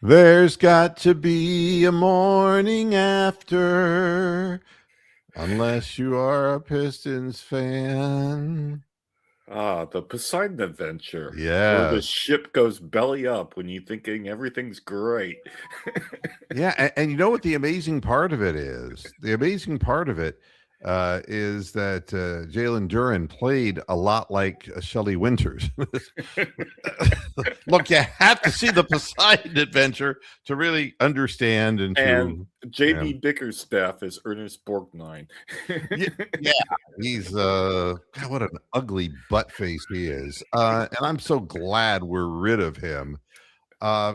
There's got to be a morning after, unless you are a Pistons fan. The Poseidon Adventure, where the Yes. ship goes belly up when you're thinking everything's great. Yeah, and you know what the amazing part of it is? The amazing part of it is that Jalen Duren played a lot like Shelley Winters. Look, you have to see the Poseidon Adventure to really understand and And to. J.B. Bickerstaff is Ernest Borgnine. Yeah, yeah, he's God, what an ugly butt face he is. And I'm so glad we're rid of him. Uh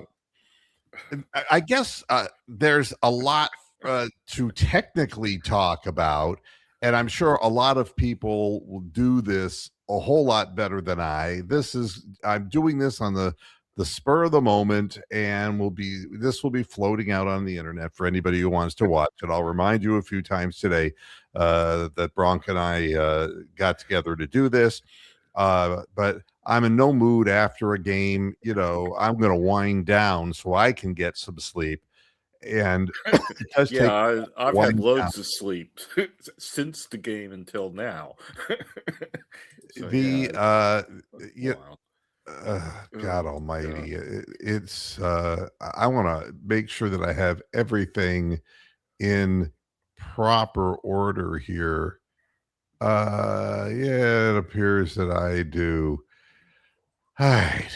I guess there's a lot to technically talk about, and I'm sure a lot of people will do this a whole lot better than I'm doing this on the spur of the moment, and this will be floating out on the internet for anybody who wants to watch it. I'll remind you a few times today that Bronk and I got together to do this. But I'm in no mood after a game. I'm going to wind down so I can get some sleep. And it does take I've had wind down. loads of sleep since the game until now. So, The wow. God Almighty, it's I want to make sure that I have everything in proper order here. Yeah, it appears that I do. All right.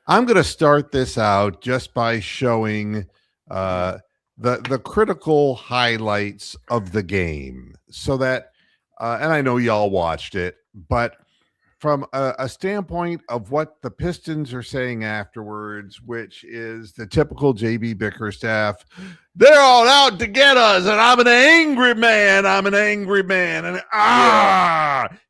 I'm going to start this out just by showing the critical highlights of the game, so that, and I know y'all watched it, but from a standpoint of what the Pistons are saying afterwards, which is the typical JB Bickerstaff, they're all out to get us, and I'm an angry man. I'm an angry man, and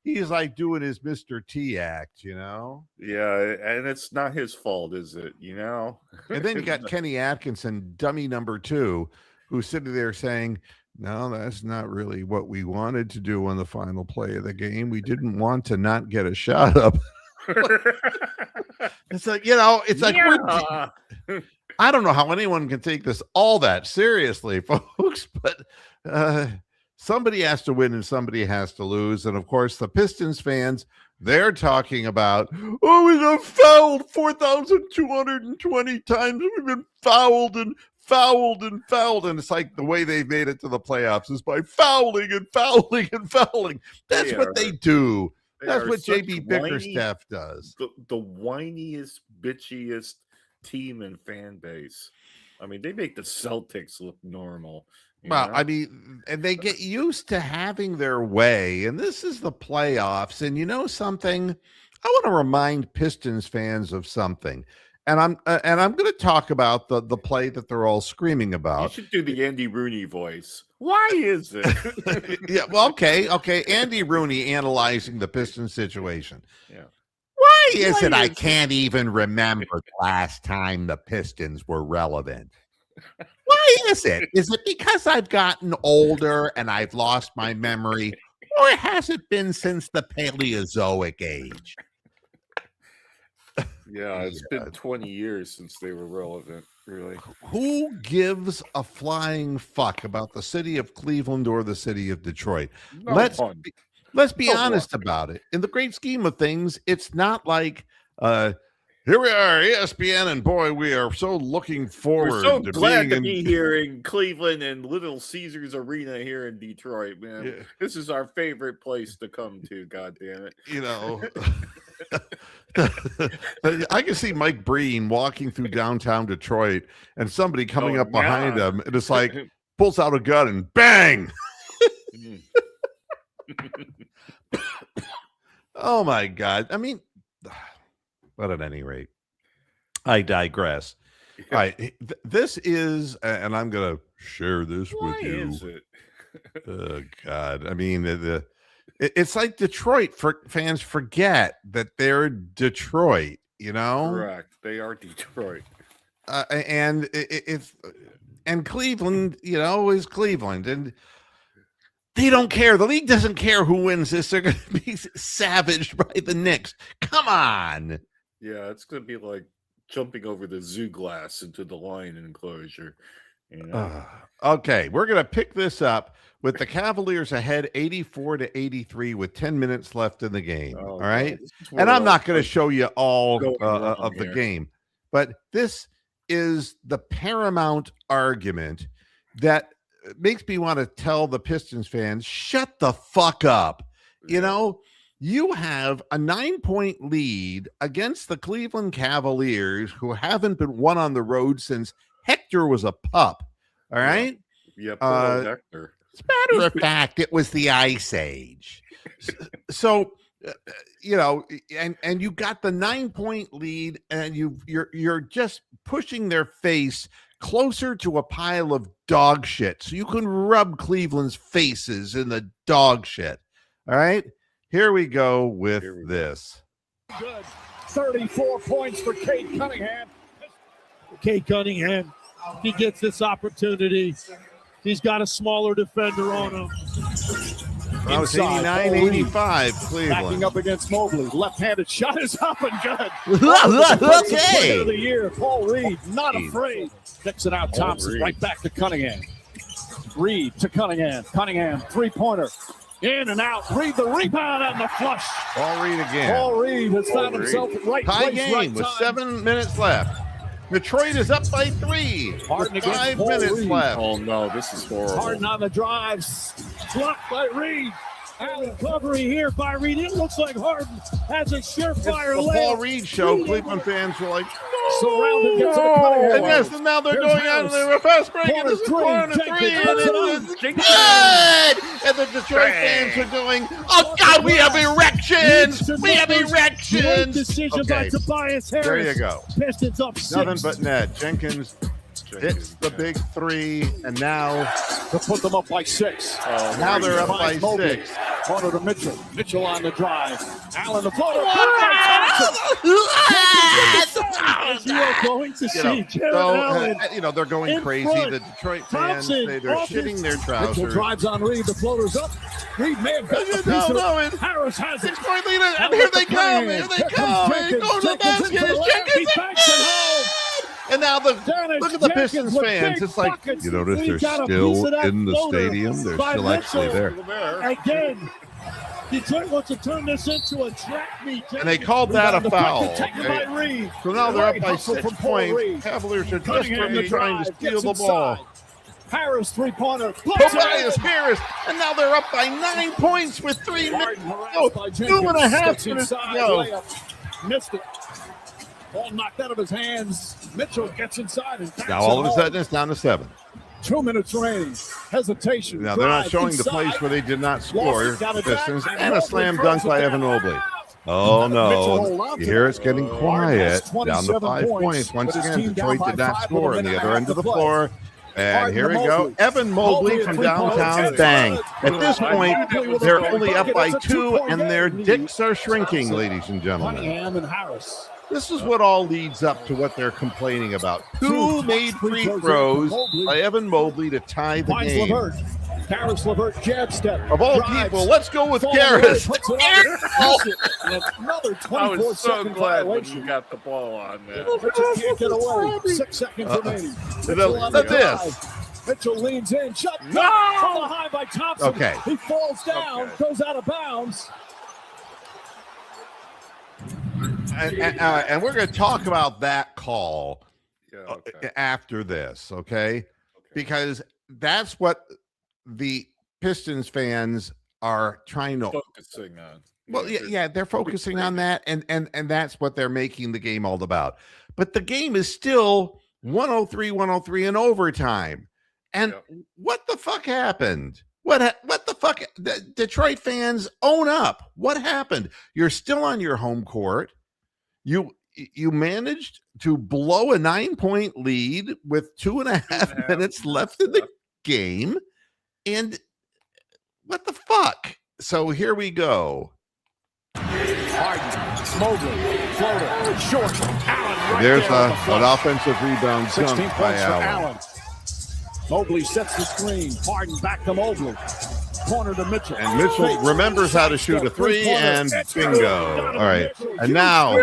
he's like doing his Mr. T act, Yeah, and it's not his fault, is it? And then you got Kenny Atkinson, dummy number 2, who's sitting there saying, no, that's not really what we wanted to do on the final play of the game. We didn't want to not get a shot up. It's like, it's like, I don't know how anyone can take this all that seriously, folks, but somebody has to win and somebody has to lose. And of course, the Pistons fans, they're talking about, we got fouled 4,220 times. We've been fouled and fouled and fouled. And it's like the way they've made it to the playoffs is by fouling and fouling and fouling. That's what they do. That's what JB Bickerstaff does. The whiniest, bitchiest team and fan base. I mean, they make the Celtics look normal. Well, I mean, and they get used to having their way, and this is the playoffs. And you know something? I want to remind Pistons fans of something. And I'm going to talk about the play that they're all screaming about. You should do the Andy Rooney voice. Why is it? Yeah, well, okay. Andy Rooney analyzing the Pistons situation. Yeah. Why is it I can't even remember the last time the Pistons were relevant? Why is it? Is it because I've gotten older and I've lost my memory, or has it been since the Paleozoic age? Yeah, it's been 20 years since they were relevant, really. Who gives a flying fuck about the city of Cleveland or the city of Detroit? Let's be honest about it. In the great scheme of things, it's not like here we are, ESPN, and boy, we are so looking forward. We're so glad to be here in Cleveland and Little Caesars Arena here in Detroit, man. Yeah. This is our favorite place to come to, God damn it. I can see Mike Breen walking through downtown Detroit and somebody coming up behind him, and it's like pulls out a gun and bang. Oh my God. I mean, but at any rate, I digress. All right. This is, and I'm going to share this with you. Is it? Oh God. I mean, it's like Detroit fans forget that they're Detroit, Correct. They are Detroit. And Cleveland, is Cleveland. And they don't care. The league doesn't care who wins this. They're going to be savaged by the Knicks. Come on. Yeah, it's going to be like jumping over the zoo glass into the lion enclosure. You know? Okay, we're going to pick this up with the Cavaliers ahead 84-83 with 10 minutes left in the game. Oh, all God, right. this is And where I'm not going to it's show you all going wrong of the here. game, but this is the paramount argument that makes me want to tell the Pistons fans, shut the fuck up. You know, you have a 9-point lead against the Cleveland Cavaliers, who haven't been won on the road since Hector was a pup. All right. Yeah, poor old Hector. As a matter of fact, it was the Ice Age. So, you know, and you got the 9-point lead, and you're just pushing their face closer to a pile of dog shit, so you can rub Cleveland's faces in the dog shit. All right, here we go with this. Good. 34 points for Cade Cunningham. Cade Cunningham, he gets this opportunity. He's got a smaller defender on him. That was 89-85, Cleveland. Backing up against Mobley. Left-handed shot is up and good. Okay. Of the year, Paul Reed, not afraid. Kicks it out, Thompson, right back to Cunningham. Reed to Cunningham. Cunningham, three-pointer. In and out. Reed the rebound and the flush. Paul Reed again. Paul Reed has found himself at right tie place, game right with time. 7 minutes left. Detroit is up by 3 with 5 minutes left. Oh no, this is horrible. Harden on the drives. Blocked by Reed. And recovery here by Reed. It looks like Harden has a surefire It's the layup. Paul Reed show. Cleveland fans were like, Surrounded, gets it to Cunningham. and yes, and now they're going out and they're a fast break, and this is corner three, and it's good. And the Detroit fans are going, oh God, we have erections. We have erections. Decision by Tobias Harris. There you go. Pistons up 6. Nothing but net. Jenkins hits the big 3, and now to put them up by 6. Now they're up by 6. Corner to Mitchell. Mitchell on the drive. Allen the floater. As you are going to see Jared Allen. They're going crazy. The Detroit fans, they're shitting their trousers. Mitchell drives on Reed. The floater's up. Reed may have got the piece of it. Harris has it. 6-point lead, and here they come. Here they come. Go to the basket. Jenkins backs it home. And now look at the Pistons fans. It's like, you notice they're still in the stadium. They're still actually there. Again, Detroit wants to turn this into a track meet. And they called that a foul. Okay. So now they're up by 6 points. Cavaliers are desperately trying to steal the ball. Harris, three-pointer. Tobias Harris. And now they're up by 9 points with 3 minutes. 2.5 minutes to go. Missed it. Ball knocked out of his hands. Mitchell gets inside. And now all of a sudden it's down to 7. 2 minutes remaining. Hesitation. Now they're not showing the place where they did not score. Pistons and a slam dunk by Evan Mobley. Oh no! You hear it's getting quiet. Down to 5 points. Once again, Detroit did not score on the other end of the floor. And here we go. Evan Mobley from downtown. Bang. At this point, they're only up by 2, and their dicks are shrinking, ladies and gentlemen. Cunningham and Harris. This is what all leads up to what they're complaining about. 2 made free throws by Evan Mobley to tie the game. Karis LeVert, jab step. Of all people, let's go with Karis. Another 24-second I was so glad when violation. you got the ball on there. Mitchell can't get away. 6 seconds remaining. Look at this. Mitchell leans in. Shot. No! From behind by Thompson. Okay. He falls down, goes out of bounds. And we're going to talk about that call after this, okay? Because that's what the Pistons fans are trying to focusing on. Well, yeah, they're focusing on that, and that's what they're making the game all about. But the game is still 103 in overtime. And what the fuck happened? What the fuck? Detroit fans, own up. What happened? You're still on your home court. You managed to blow a 9-point lead with 2.5 minutes left in the game. And what the fuck? So here we go. Harden, Mobley, floater, short. Allen right There's there an offensive rebound 16 dunk points by for Allen. Allen. Mobley sets the screen. Harden back to Mobley. Corner to Mitchell. And Mitchell remembers how to shoot a 3, and bingo. All right. And now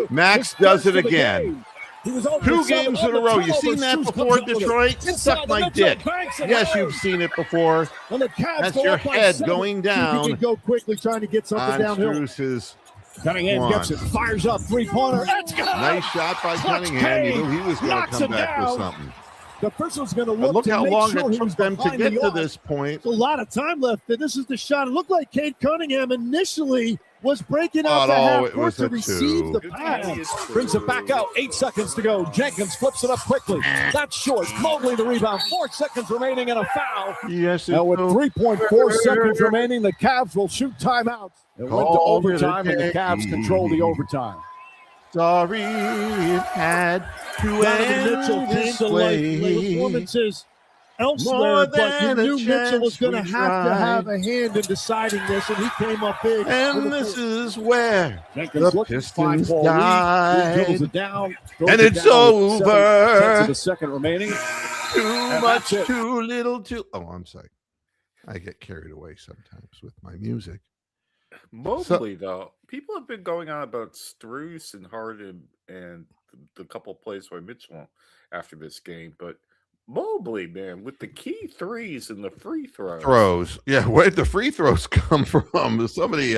Max does it again. He was over 2 7 games in a on the row. You turnover. seen that Shoes before, comes up with it. Detroit? Inside Suck the my Mitchell, dick. banks it Yes, home. you've seen it before. And the Cavs That's go your up by head 7. going See if he down. can go quickly, trying to get something On downhill. Struce's Cunningham one. gets it, fires up, three-pointer. It's good. Nice shot by Clutch Cunningham. You Cade knew he was going to knocks come it back with down. something. The first one's going to But look look to how make long sure it he was took them to behind get the to arc. this point. There's a lot of time left. And this is the shot. It looked like Cade Cunningham initially was breaking out Oh, to no, half it court was to a receive the two. pass. Brings it back out. 8 seconds to go. Jenkins flips it up quickly. That's short. Mobley the rebound. 4 seconds remaining and a foul. Yes, Now with 3.4 seconds remaining, the Cavs will shoot timeouts. It went to Call it a overtime, and the Cavs day. control the overtime. Sorry it had to Donovan Mitchell end came this to life. way. Performances elsewhere, More but you than a knew Mitchell was chance going to we have to tried. have a hand in deciding this, and he came up big. And this is where Jenkins the looking Pistons 5-ball lead. died. He drills it down, throws And it it's down with 7 over. tenths of a second remaining. Too And much, that's it. too little, too. Oh, I'm sorry. I get carried away sometimes with my music. Mobley, though, people have been going on about Strus and Harden and the couple plays by Mitchell after this game, but Mobley, man, with the key threes and the free throws. Yeah, where'd the free throws come from? Somebody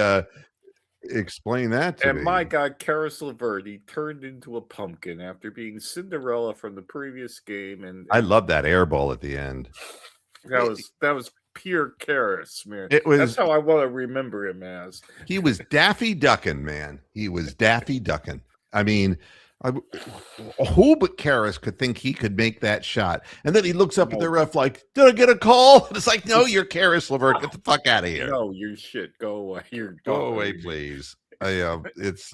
explain that to And me. my God, Karis LeVert, he turned into a pumpkin after being Cinderella from the previous game, and I love that air ball at the end. that was pure Karis, man. It was. That's how I want to remember him as. He was Daffy Duckin, man. He was Daffy Duckin. I mean, who but Karras could think he could make that shot? And then he looks up at the ref like, did I get a call? And it's like, no, you're Karis LeVert. Get the fuck out of here. No, you shit. Go away. Go away, please. It's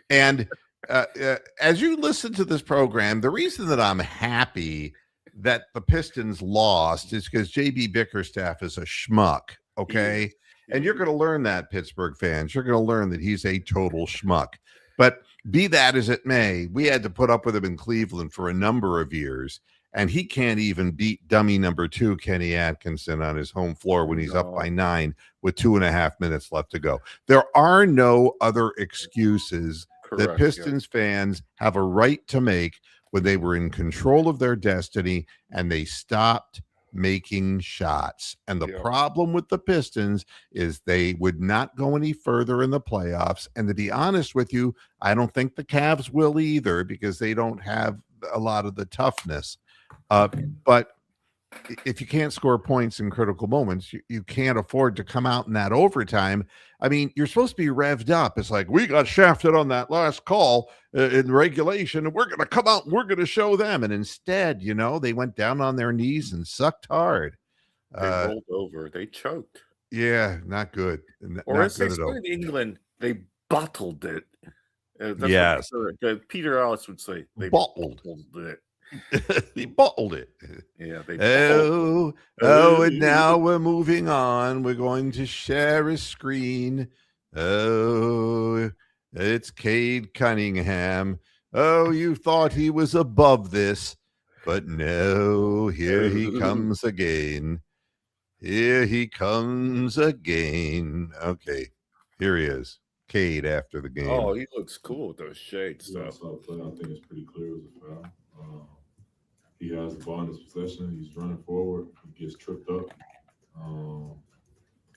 and as you listen to this program, the reason that I'm happy that the Pistons lost is because JB Bickerstaff is a schmuck. Okay. And you're going to learn that, Pittsburgh fans. You're going to learn that he's a total schmuck. But be that as it may, we had to put up with him in Cleveland for a number of years, and he can't even beat dummy number 2, Kenny Atkinson, on his home floor when he's up by 9 with 2.5 minutes left to go. There are no other excuses that Pistons fans have a right to make when they were in control of their destiny and they stopped making shots. And the problem with the Pistons is they would not go any further in the playoffs. And to be honest with you, I don't think the Cavs will either, because they don't have a lot of the toughness. But if you can't score points in critical moments, you can't afford to come out in that overtime. I mean, you're supposed to be revved up. It's like, we got shafted on that last call in regulation, and we're going to come out and we're going to show them. And instead, they went down on their knees and sucked hard. They rolled over. They choked. Yeah, not good. Or as they say in England, they bottled it. Yes. Peter Ellis would say, they bottled it. He bottled it. Yeah. And now we're moving on. We're going to share a screen. Oh, it's Cade Cunningham. Oh, you thought he was above this, but no, here he comes again. Here he comes again. Okay, here he is. Cade after the game. Oh, he looks cool with those shades. I think it's pretty clear it was a foul. He has the ball in his possession. He's running forward. He gets tripped up.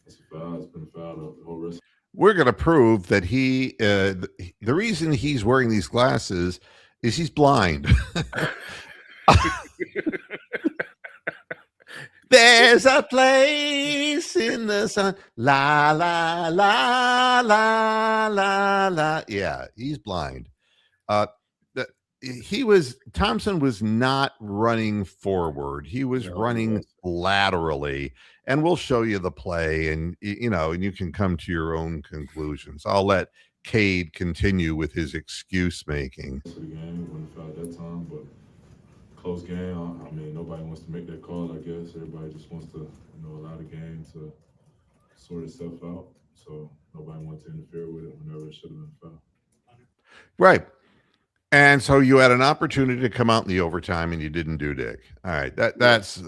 It's a foul. It's been a foul the whole rest. We're going to prove that the reason he's wearing these glasses is he's blind. There's a place in the sun. La, la, la, la, la, la. Yeah, he's blind. Thompson was not running forward. He was running laterally, and we'll show you the play, and and you can come to your own conclusions. I'll let Cade continue with his excuse making. The game wouldn't have fouled that time, but close game. I mean, nobody wants to make that call. I guess everybody just wants to, allow the game to sort itself out. So nobody wants to interfere with it whenever it should have been foul. Right. And so you had an opportunity to come out in the overtime, and you didn't do dick. All right, that's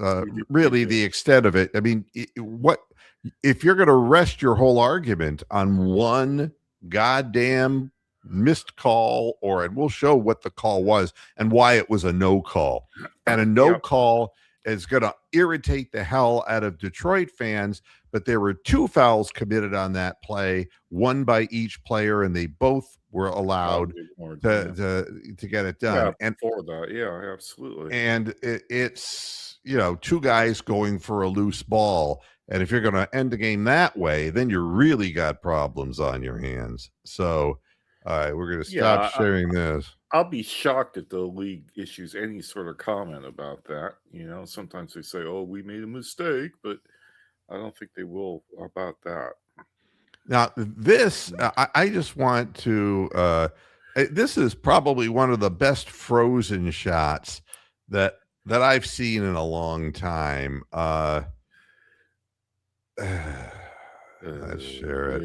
really the extent of it. I mean, what if you're going to rest your whole argument on one goddamn missed call, and we'll show what the call was and why it was a no call. And a no call is going to irritate the hell out of Detroit fans, but there were 2 fouls committed on that play, one by each player, and they both were allowed to get it done. Yeah, and for that, yeah, absolutely. And it's 2 guys going for a loose ball, and if you're going to end the game that way, then you really got problems on your hands. So, all right, we're going to stop sharing this. I'll be shocked if the league issues any sort of comment about that. Sometimes they say, "Oh, we made a mistake," but I don't think they will about that. Now, this I just want to. This is probably one of the best frozen shots that I've seen in a long time. Let's share it.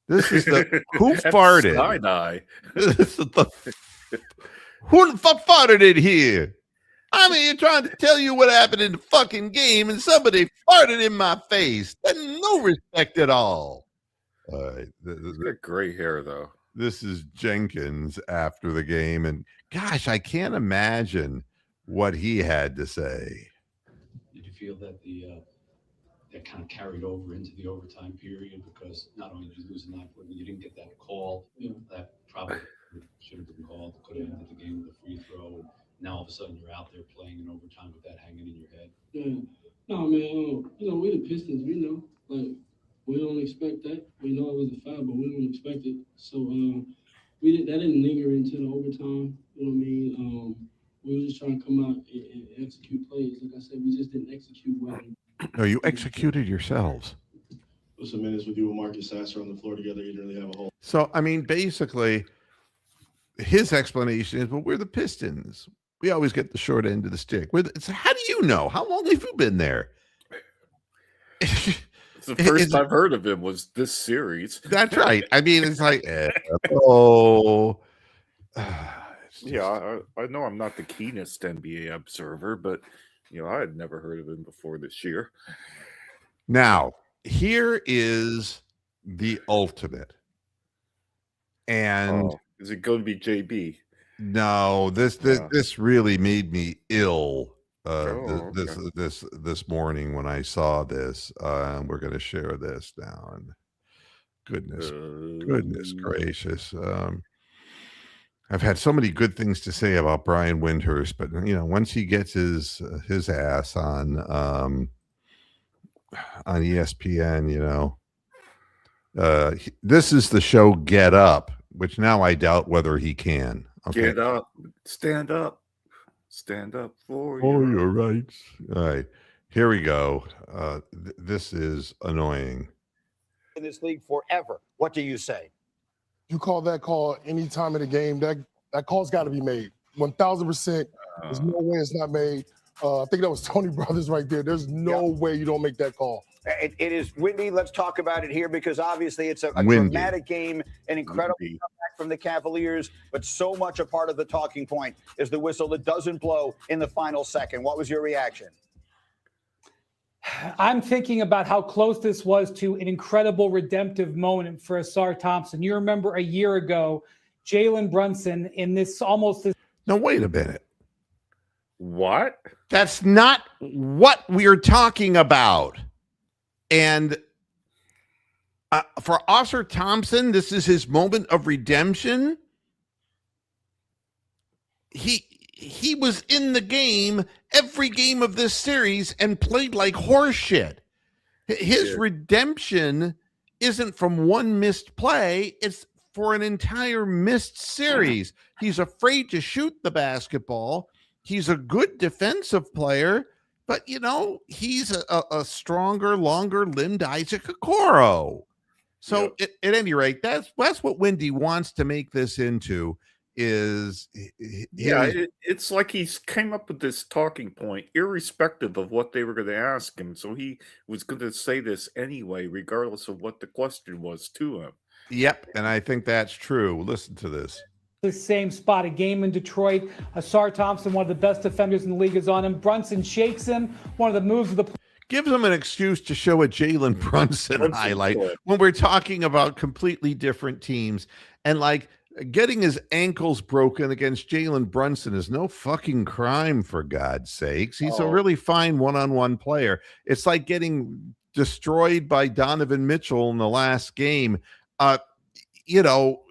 This is the who farted. This is the who the fuck farted in here? I'm here trying to tell you what happened in the fucking game, and somebody farted in my face. That's no respect at all. All right, he's got gray hair though. This is Jenkins after the game, and gosh, I can't imagine what he had to say. Did you feel that that kind of carried over into the overtime period, because not only did you lose the 9 point, you didn't get that call, that probably should have been called, could have ended the game with a free throw, and now all of a sudden you're out there playing in overtime with that hanging in your head? Yeah, no man, we the Pistons, we know, like we don't expect that. We know it was a foul, but we don't expect it. So that didn't linger into the overtime. You know what I mean? We were just trying to come out and execute plays. Like I said, we just didn't execute well. No, you executed yourselves. Put some minutes with you and Marcus Sasser on the floor together. You didn't really have a whole. So, I mean, basically, his explanation is, well, we're the Pistons. We always get the short end of the stick. How do you know? How long have you been there? It's the first I've heard of him was this series. That's right. I mean, it's like, yeah, I know I'm not the keenest NBA observer, but I had never heard of him before this year. Now, here is the ultimate. And is it going to be JB? No, this really made me ill this morning when I saw this. We're going to share this now, and goodness gracious. I've had so many good things to say about Brian Windhurst, but once he gets his ass on ESPN, this is the show Get Up, which now I doubt whether he can. Okay. Get up, stand up for your rights. All right, here we go. This is annoying. In this league forever. What do you say? You call that call any time of the game. That call's got to be made. 1,000%. There's no way it's not made. I think that was Tony Brothers right there. There's no way you don't make that call. It is windy. Let's talk about it here, because obviously it's a dramatic game, an incredible comeback from the Cavaliers, but so much a part of the talking point is the whistle that doesn't blow in the final second. What was your reaction? I'm thinking about how close this was to an incredible redemptive moment for Asar Thompson. You remember a year ago, Jalen Brunson in this almost this. No, wait a minute. What? That's not what we're talking about. And for Asar Thompson, this is his moment of redemption. He was in the game every game of this series and played like horseshit. His redemption isn't from one missed play. It's for an entire missed series. He's afraid to shoot the basketball. He's a good defensive player, but, he's a stronger, longer-limbed Isaac Okoro. So at any rate, that's what Wendy wants to make this into. It's like he's came up with this talking point irrespective of what they were going to ask him, so he was going to say this anyway regardless of what the question was to him. Yep, and I think that's true. Listen to this. The same spot, a game in Detroit. Asar Thompson, one of the best defenders in the league, is on him. Brunson shakes him. One of the moves of the gives them an excuse to show a Jalen Brunson highlight when we're talking about completely different teams. And like getting his ankles broken against Jalen Brunson is no fucking crime, for God's sakes. He's a really fine one-on-one player. It's like getting destroyed by Donovan Mitchell in the last game. You know,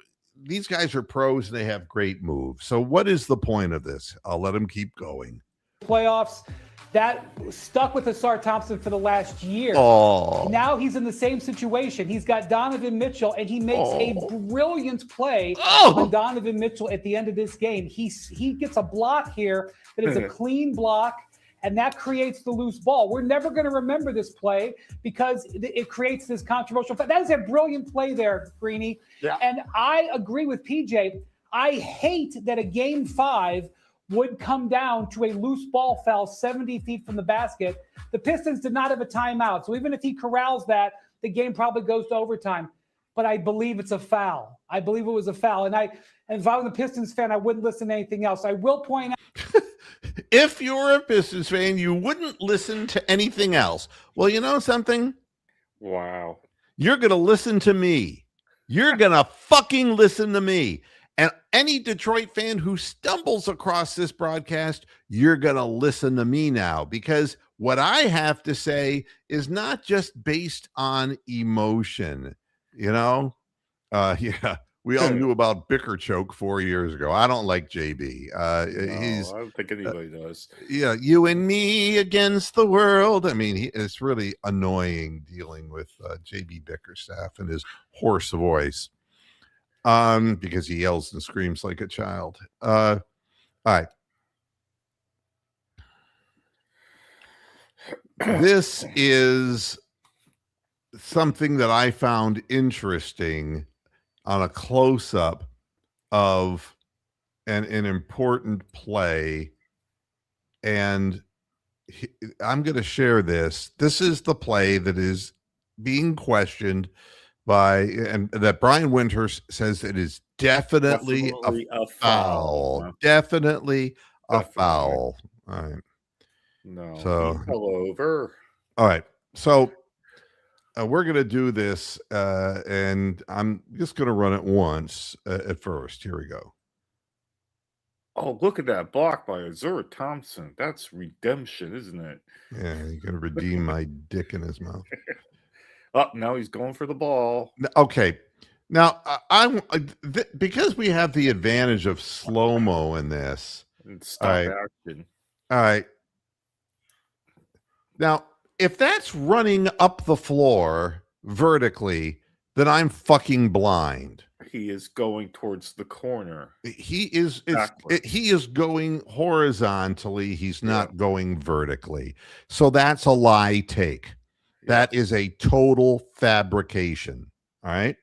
these guys are pros and they have great moves. So what is the point of this? I'll let him keep going. Playoffs that stuck with Asar Thompson for the last year. Now he's in the same situation. He's got Donovan Mitchell, and he makes a brilliant play on Donovan Mitchell at the end of this game. He gets a block here that is a clean block, and that creates the loose ball. We're never going to remember this play because it creates this controversial play. That is a brilliant play there, Greeny. Yeah. And I agree with PJ. I hate that a Game 5 would come down to a loose ball foul 70 feet from the basket. The Pistons did not have a timeout. So even if he corrals that, the game probably goes to overtime. But I believe it's a foul. I believe it was a foul. And if I was a Pistons fan, I wouldn't listen to anything else. I will point out. If you're a Pistons fan, you wouldn't listen to anything else. Well, you know something? Wow. You're going to listen to me. You're going to fucking listen to me. And any Detroit fan who stumbles across this broadcast, you're going to listen to me now, because what I have to say is not just based on emotion. You know, we all knew about Bicker Choke 4 years ago. I don't like JB. I don't think anybody does. Yeah, you and me against the world. I mean, it's really annoying dealing with JB Bickerstaff and his hoarse voice. Because he yells and screams like a child. All right. This is something that I found interesting on a close-up of an important play. And I'm going to share this. This is the play that is being questioned and that Brian Winters says it is definitely a foul. Definitely a foul. All right. No. So he fell over. All right. So we're going to do this, and I'm just going to run it once at first. Here we go. Oh, look at that block by Azura Thompson. That's redemption, isn't it? Yeah, you're going to redeem my dick in his mouth. Now he's going for the ball. Okay. Now, because we have the advantage of slow-mo in this. And stop action. All right. Now, if that's running up the floor vertically, then I'm fucking blind. He is going towards the corner. He is going horizontally. He's not going vertically. So that's a lie take. That is a total fabrication. All right.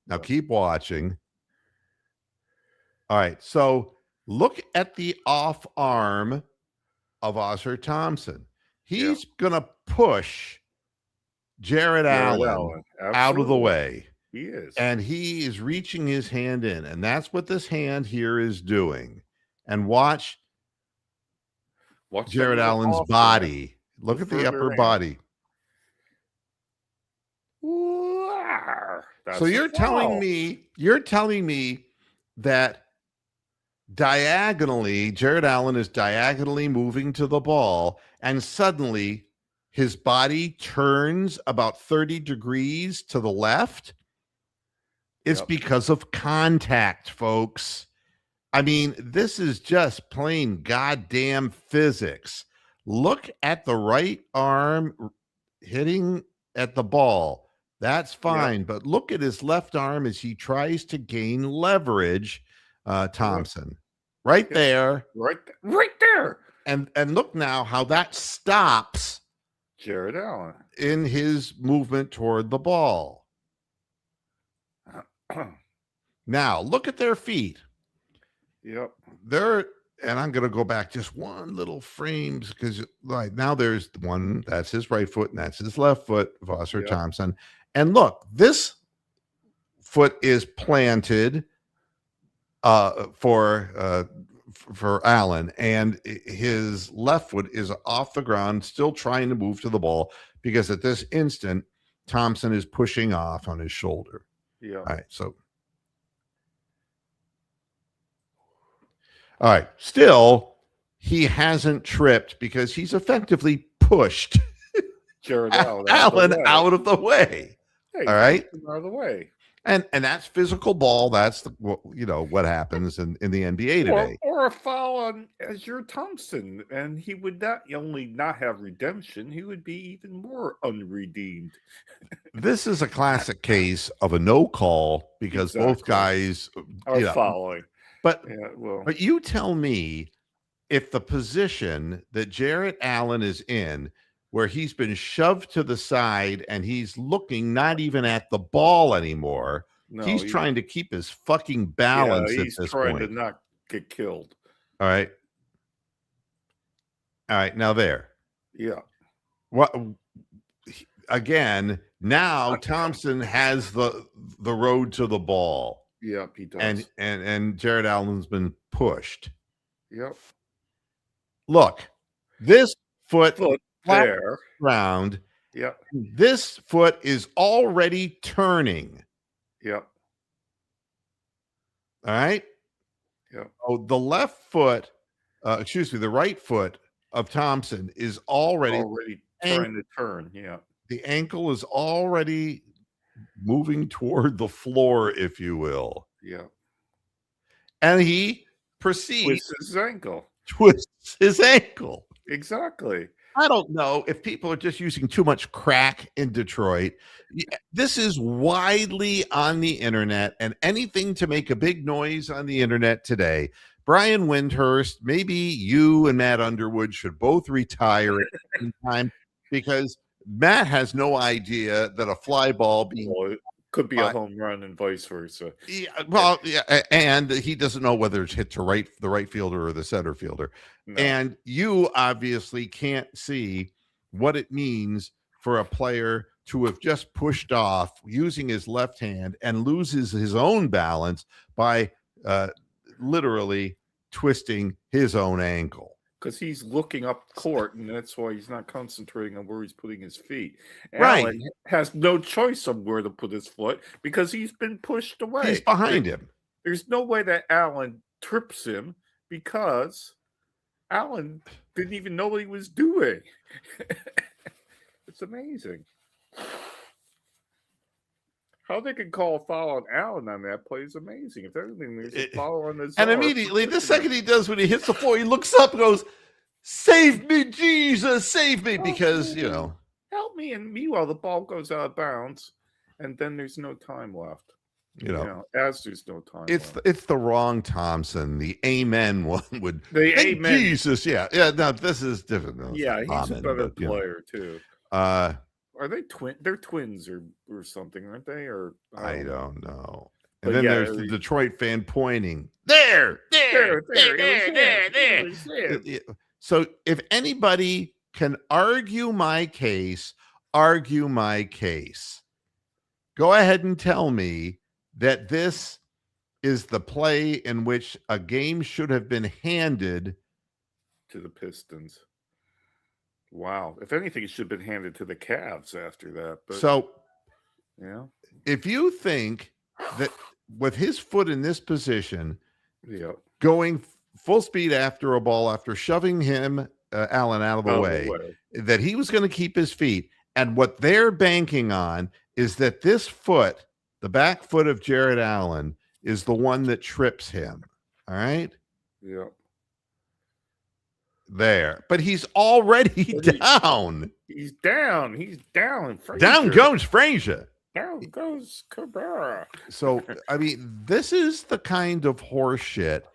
Now keep watching. All right. So look at the off arm of Oscar Thompson. He's going to push Jared Allen out of the way. He is. And he is reaching his hand in. And that's what this hand here is doing. And watch Jared Allen's body. Look at the upper body. So you're telling me that diagonally, Jared Allen is diagonally moving to the ball, and suddenly his body turns about 30 degrees to the left? It's because of contact, folks. I mean, this is just plain goddamn physics. Look at the right arm hitting at the ball. That's fine. But look at his left arm as he tries to gain leverage, Thompson. Right there. Right there. And look now how that stops Jared Allen in his movement toward the ball. Now, look at their feet. Yep. And I'm going to go back just one little frames because right now there's one, that's his right foot and that's his left foot, Oscar Thompson. And look, this foot is planted for for Allen, and his left foot is off the ground, still trying to move to the ball because at this instant, Thompson is pushing off on his shoulder. Yeah. All right. So, all right. Still, he hasn't tripped because he's effectively pushed Jared Allen out of the way. Hey, all right. Out of the way. And that's physical ball. That's what happens in the NBA today. Or a foul on Azure Thompson, and he would not only not have redemption, he would be even more unredeemed. This is a classic case of a no call because both guys are following. But you tell me if the position that Jarrett Allen is in, where he's been shoved to the side and he's looking not even at the ball anymore. No, he's trying to keep his fucking balance at this point. He's trying to not get killed. All right. Now there. Yeah. What? Again, now Thompson has the road to the ball. Yep, he does. And Jarrett Allen's been pushed. Yep. Look, this foot there round. Yep. This foot is already turning. Yep. All right. Yep. Oh, the left foot, the right foot of Thompson is already trying to turn. Yeah. The ankle is already moving toward the floor, if you will. Yeah. And he proceeds twists his ankle. Exactly. I don't know if people are just using too much crack in Detroit. This is widely on the internet, and anything to make a big noise on the internet today. Brian Windhurst, maybe you and Matt Underwood should both retire at the same time, because Matt has no idea that a fly ball could be a home run and vice versa. And he doesn't know whether it's hit to the right fielder or the center fielder. No. And you obviously can't see what it means for a player to have just pushed off using his left hand and loses his own balance by literally twisting his own ankle. Because he's looking up court, and that's why he's not concentrating on where he's putting his feet. Right. Allen has no choice on where to put his foot because he's been pushed away. He's behind him. There's no way that Allen trips him because Allen didn't even know what he was doing. It's amazing. How they can call a foul on Allen on that play is amazing. If anything, there's a foul on this. And immediately, the second he does, when he hits the floor, he looks up and goes, "Save me, Jesus, save me!" Because help me. And meanwhile, the ball goes out of bounds, and then there's no time left. As there's no time. It's the wrong Thompson. The amen one would. The amen. Jesus, yeah. No, this is different. No, yeah, he's a better player too. Are they twin? They're twins or something, aren't they? Or I don't know. And then there's the Detroit fan pointing there. So if anybody can argue my case, go ahead and tell me that this is the play in which a game should have been handed to the Pistons. Wow. If anything, it should have been handed to the Cavs after that. But, so, yeah. If you think that with his foot in this position, going full speed after a ball, after shoving him, Allen, out of the way, that he was going to keep his feet, and what they're banking on is that this foot, the back foot of Jarrett Allen, is the one that trips him. All right? Yeah. There, but he's already down. He's down. Frazier. Down goes Frazier. Down goes Cabrera. So, I mean, this is the kind of horse shit.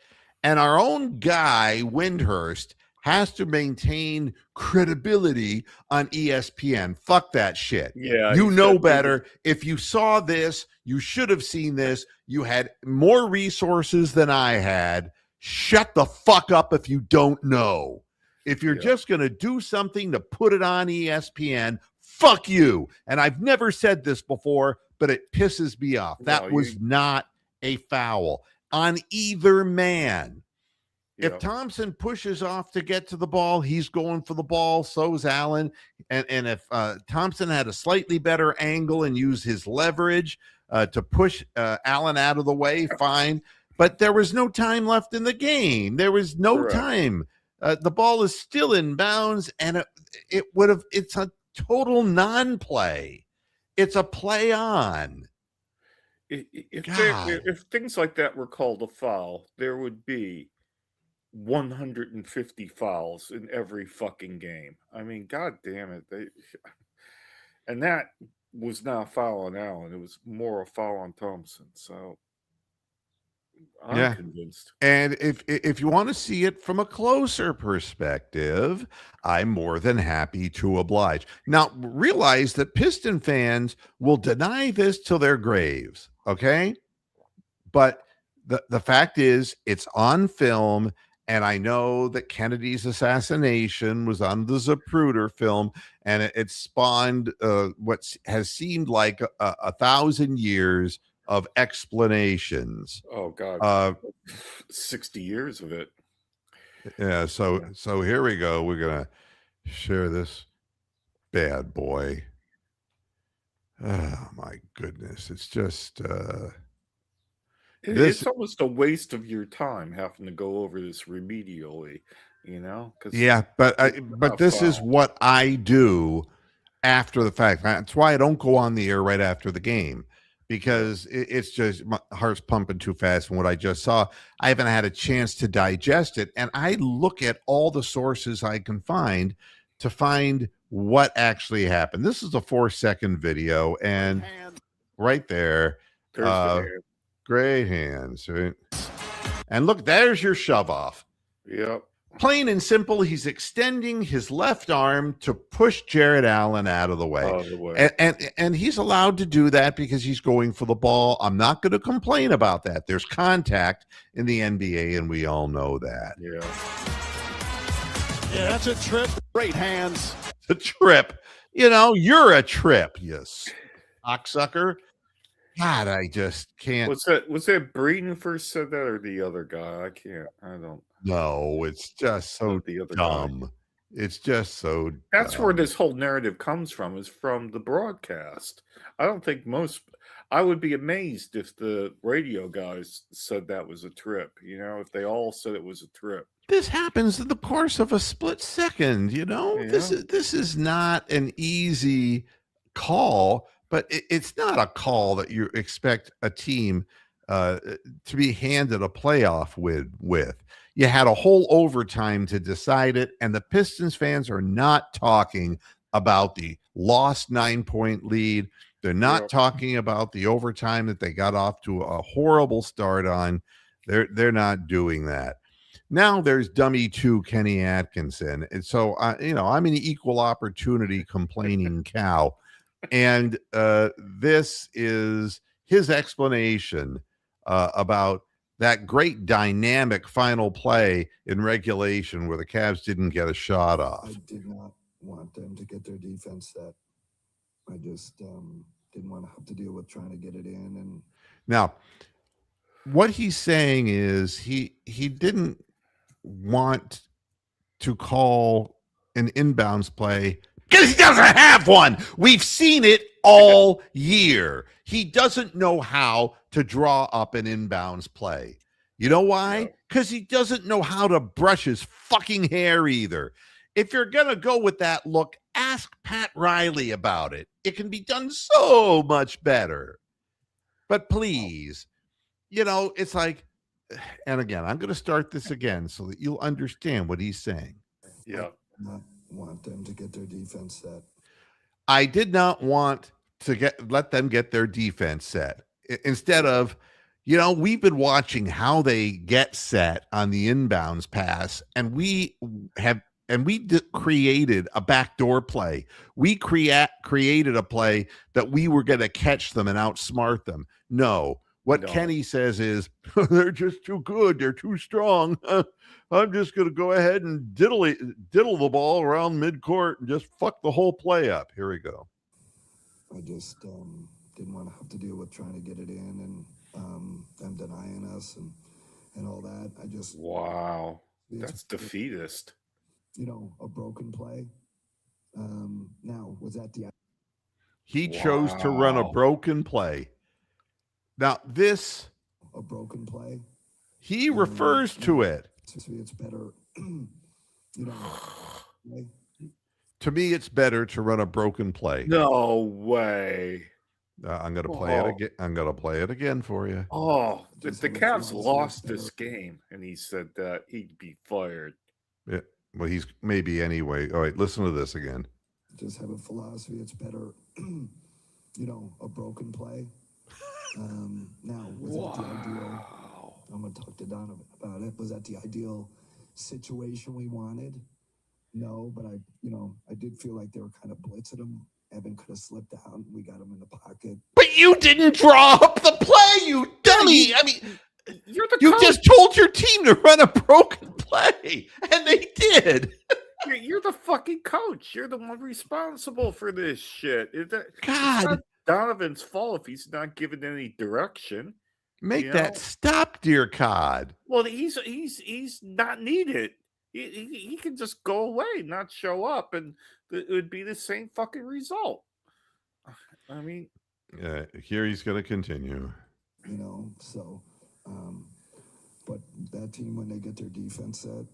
And our own guy, Windhurst, has to maintain credibility on ESPN. Fuck that shit. Yeah, you know better. If you saw this, you should have seen this. You had more resources than I had. Shut the fuck up if you don't know. If you're just going to do something to put it on ESPN, fuck you. And I've never said this before, but it pisses me off. That was not a foul on either man. If Thompson pushes off to get to the ball, he's going for the ball. So's Allen. And if Thompson had a slightly better angle and used his leverage to push Allen out of the way, fine. But there was no time left in the game. There was no time. The ball is still in bounds, and it's a total non-play. It's a play on. If things like that were called a foul, there would be 150 fouls in every fucking game. I mean, god damn it. And that was not a foul on Allen. It was more a foul on Thompson. So I'm convinced. And if you want to see it from a closer perspective, I'm more than happy to oblige. Now, realize that Piston fans will deny this till their graves, okay? But the fact is, it's on film, and I know that Kennedy's assassination was on the Zapruder film, and it spawned what has seemed like 1,000 years of explanations. Oh God, 60 years of it. Yeah. So here we go. We're gonna share this bad boy. Oh my goodness! It's just. It's almost a waste of your time having to go over this remedially, you know? Yeah, but this is what I do after the fact. That's why I don't go on the air right after the game, because it's just my heart's pumping too fast from what I just saw. I haven't had a chance to digest it, and I look at all the sources I can find to find what actually happened. This is a 4-second video, and right there, great hands, right? And look, there's your shove off. Yep. Plain and simple, he's extending his left arm to push Jared Allen out of the way. And he's allowed to do that because he's going for the ball. I'm not going to complain about that. There's contact in the NBA, and we all know that. Yeah, that's a trip. Great hands. It's a trip. You know, you're a trip, you cocksucker. God, I just can't. Was that Breeden who first said that, or the other guy? I don't know. It's just so dumb. Guy. It's just so That's where this whole narrative comes from, is from the broadcast. I don't think I would be amazed if the radio guys said that was a trip, you know, if they all said it was a trip. This happens in the course of a split second, you know? Yeah. This is not an easy call, but it's not a call that you expect a team to be handed a playoff with. You had a whole overtime to decide it, and the Pistons fans are not talking about the lost 9-point lead. They're not talking about the overtime that they got off to a horrible start on. They're not doing that. Now there's dummy 2 Kenny Atkinson. And so, I'm an equal opportunity complaining cow. And this is his explanation about that great dynamic final play in regulation where the Cavs didn't get a shot off. I did not want them to get their defense set. I just didn't want to have to deal with trying to get it in. And now, what he's saying is he didn't want to call an inbounds play because he doesn't have one. We've seen it all year. He doesn't know how to draw up an inbounds play. You know why? Because he doesn't know how to brush his fucking hair either. If you're going to go with that look, ask Pat Riley about it. It can be done so much better. But please, it's like, and again, I'm going to start this again so that you'll understand what he's saying. Yeah. Not want them to get their defense set. I did not want to let them get their defense set. Instead of, we've been watching how they get set on the inbounds pass, and we created a backdoor play. We created a play that we were going to catch them and outsmart them. No. What Kenny says is, they're just too good. They're too strong. I'm just going to go ahead and diddle the ball around midcourt and just fuck the whole play up. Here we go. I just didn't want to have to deal with trying to get it in and them denying us and all that. Wow. That's defeatist. A broken play. Now, was that the... He chose to run a broken play. Now, this... A broken play. He refers to it. It's better, To me, it's better to run a broken play. No way. I'm going to play it again. I'm going to play it again for you. Oh, if the Cavs lost this game and he said that, he'd be fired. Yeah. Well, he's maybe anyway. All right, listen to this again. Just have a philosophy. It's better, a broken play. Now, was that the ideal? I'm going to talk to Donovan about it. Was that the ideal situation we wanted? No, but I did feel like they were kind of blitzing him. Evan could have slipped out. We got him in the pocket. But you didn't draw up the play, you dummy. I mean, you just told your team to run a broken play, and they did. You're the fucking coach. You're the one responsible for this shit. It's God. Donovan's fault if he's not given any direction. Make that stop, dear Cod. Well, he's not needed. He can just go away, not show up, and it would be the same fucking result. I mean, here he's going to continue. But that team, when they get their defense set,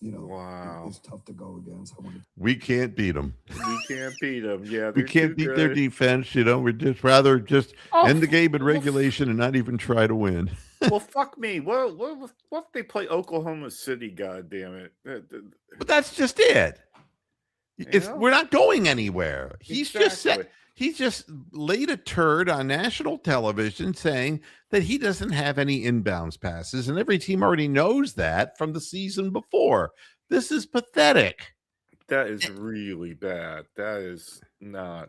it's tough to go against. We can't beat them. We can't beat them. Yeah, we can't beat their defense. We'd just rather end the game in regulation and not even try to win. Well, fuck me. What if they play Oklahoma City? God damn it! But that's just it. We're not going anywhere. He's just laid a turd on national television saying that he doesn't have any inbounds passes, and every team already knows that from the season before. This is pathetic. That is really bad. That's not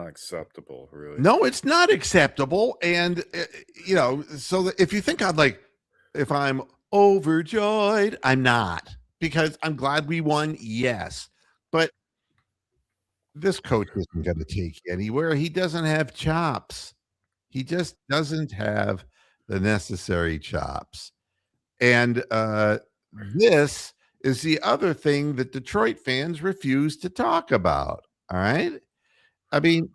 acceptable, really. No, it's not acceptable. And, so if you think if I'm overjoyed, I'm not, because I'm glad we won. Yes. But this coach isn't going to take you anywhere. He doesn't have chops. He just doesn't have the necessary chops. And this is the other thing that Detroit fans refuse to talk about. All right. I mean,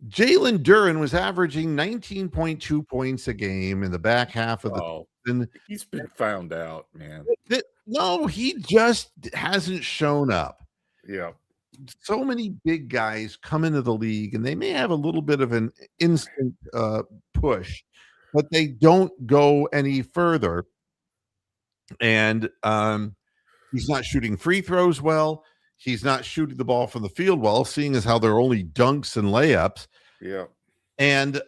Jalen Duren was averaging 19.2 points a game in the back half of the season. He's been found out, man. No, he just hasn't shown up. Yeah. So many big guys come into the league and they may have a little bit of an instant push, but they don't go any further. And he's not shooting free throws well. He's not shooting the ball from the field well, seeing as how they're only dunks and layups. Yeah. And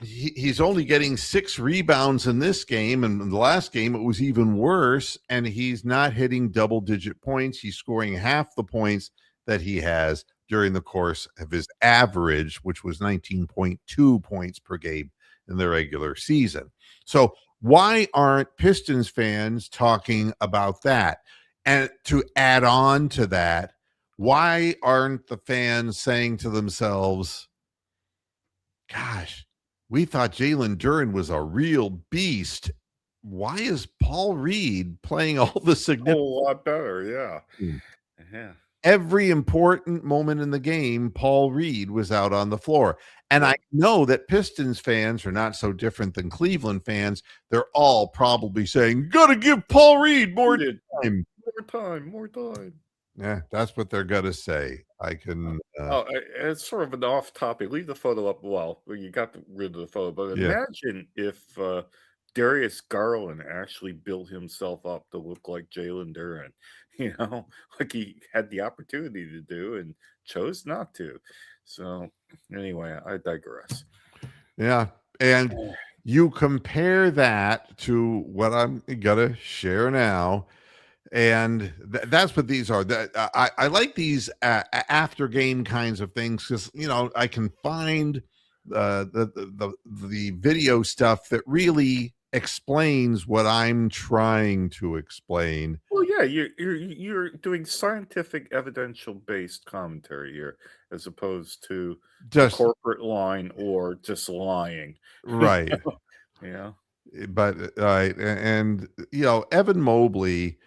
he's only getting 6 rebounds in this game. And in the last game, it was even worse. And he's not hitting double-digit points. He's scoring half the points that he has during the course of his average, which was 19.2 points per game in the regular season. So why aren't Pistons fans talking about that? And to add on to that, why aren't the fans saying to themselves, gosh, we thought Jalen Duren was a real beast. Why is Paul Reed playing all the significant? A lot better, yeah. Yeah. Every important moment in the game, Paul Reed was out on the floor. And I know that Pistons fans are not so different than Cleveland fans. They're all probably saying, gotta give Paul Reed more time. More time. Yeah, that's what they're going to say. I can. It's sort of an off topic. Leave the photo up. Well, you got rid of the photo, but imagine if Darius Garland actually built himself up to look like Jalen Duren, like he had the opportunity to do and chose not to. So, anyway, I digress. Yeah. And you compare that to what I'm going to share now. And that's what these are. I like these after game kinds of things because I can find the video stuff that really explains what I'm trying to explain. Well, yeah, you're doing scientific, evidential based commentary here, as opposed to just corporate line or just lying. Right. Yeah. but and Evan Mobley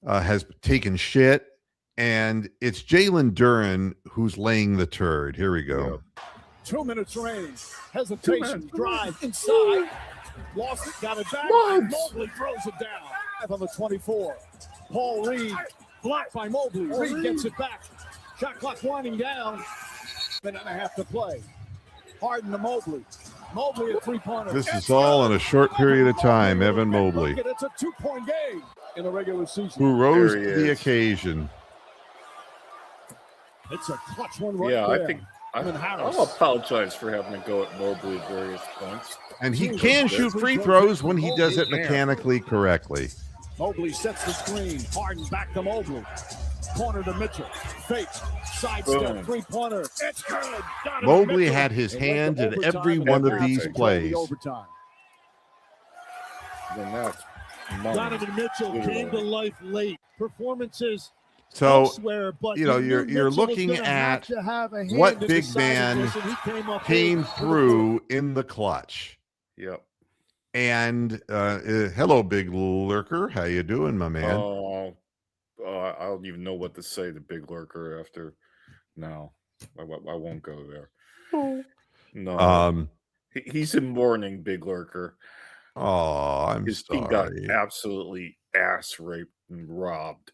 has taken shit, and it's Jalen Duren who's laying the turd. Here we go. Yep. 2 minutes remaining. Hesitation. Drive inside. Lost it. Got it back. Mobley throws it down. On the 24. Paul Reed blocked by Mobley. Reed gets it back. Shot clock winding down. Minute and a half to play. Harden to Mobley. Mobley a three-pointer. This is all in a short period of time. Evan Mobley, It's a 2-point game in the regular season. who rose to the occasion. It's a clutch one right Yeah, there. I think I'll apologize for having to go at Mobley at various points. And he can shoot free throws when he does it mechanically correctly. Mobley sets the screen. Harden back to Mobley. Corner to Mitchell. Fake. Sidestep three-pointer. It's good. Mobley had his hand in every one of these plays. Then that's Donovan Mitchell came to life late. Performances So, elsewhere, but you're looking at what big man came through in the clutch. Yep. And hello, Big Lurker. How you doing, my man? I don't even know what to say to Big Lurker after. No, I won't go there. No. He's in mourning, Big Lurker. Oh, I'm His sorry. team got absolutely ass raped and robbed.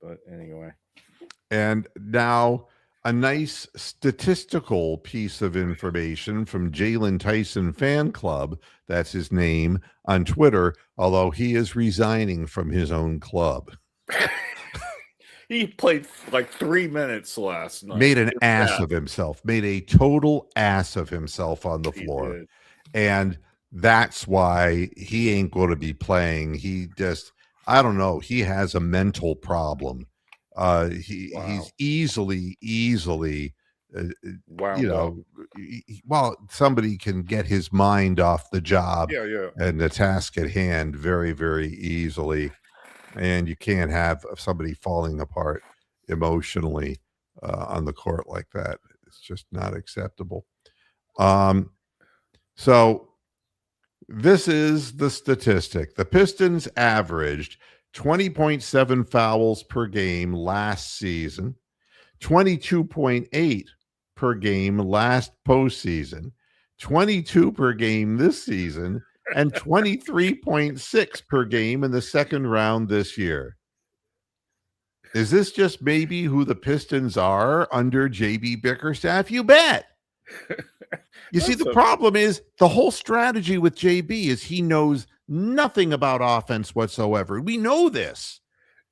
But anyway. And now a nice statistical piece of information from Jalen Tyson Fan Club. That's his name on Twitter, although he is resigning from his own club. He played like 3 minutes last night. Made an ass of himself. Made a total ass of himself on the floor. Did. And that's why he ain't going to be playing. He just, I don't know. He has a mental problem. He's easily, well, somebody can get his mind off the job and the task at hand very, very easily. And you can't have somebody falling apart emotionally on the court like that. It's just not acceptable. So this is the statistic. The Pistons averaged 20.7 fouls per game last season, 22.8 per game last postseason, 22 per game this season, and 23.6 per game in the second round this year. Is this just maybe who the Pistons are under JB Bickerstaff? You bet. You see, the problem is the whole strategy with JB is he knows nothing about offense whatsoever. We know this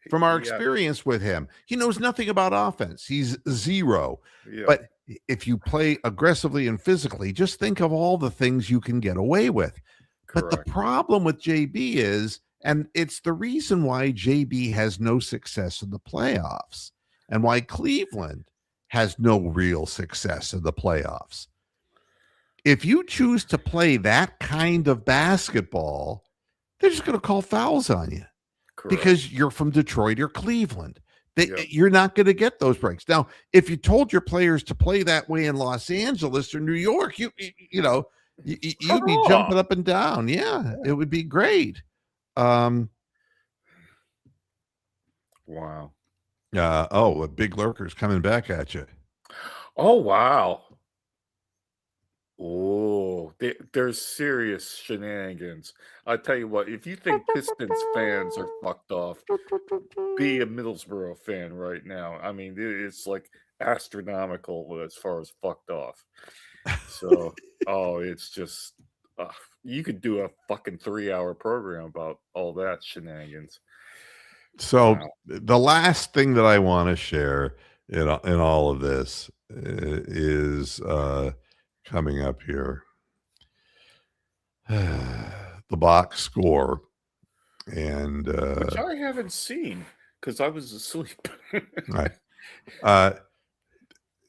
from our experience with him. He knows nothing about offense. He's zero. Yeah. But if you play aggressively and physically, just think of all the things you can get away with. Correct. But the problem with JB is, and it's the reason why JB has no success in the playoffs and why Cleveland has no real success in the playoffs. If you choose to play that kind of basketball, they're just going to call fouls on you. Correct. Because you're from Detroit or Cleveland. You're not going to get those breaks. Now, if you told your players to play that way in Los Angeles or New York, you'd be jumping up and down. Yeah, it would be great. Wow. A Big Lurker's coming back at you. Oh, wow. Oh, there's serious shenanigans. I tell you what, if you think Pistons fans are fucked off, be a Middlesbrough fan right now. I mean, it's like astronomical as far as fucked off. So, it's just, you could do a fucking 3-hour program about all that shenanigans. So, the last thing that I want to share in all of this is coming up here. The box score. And which I haven't seen because I was asleep. Right.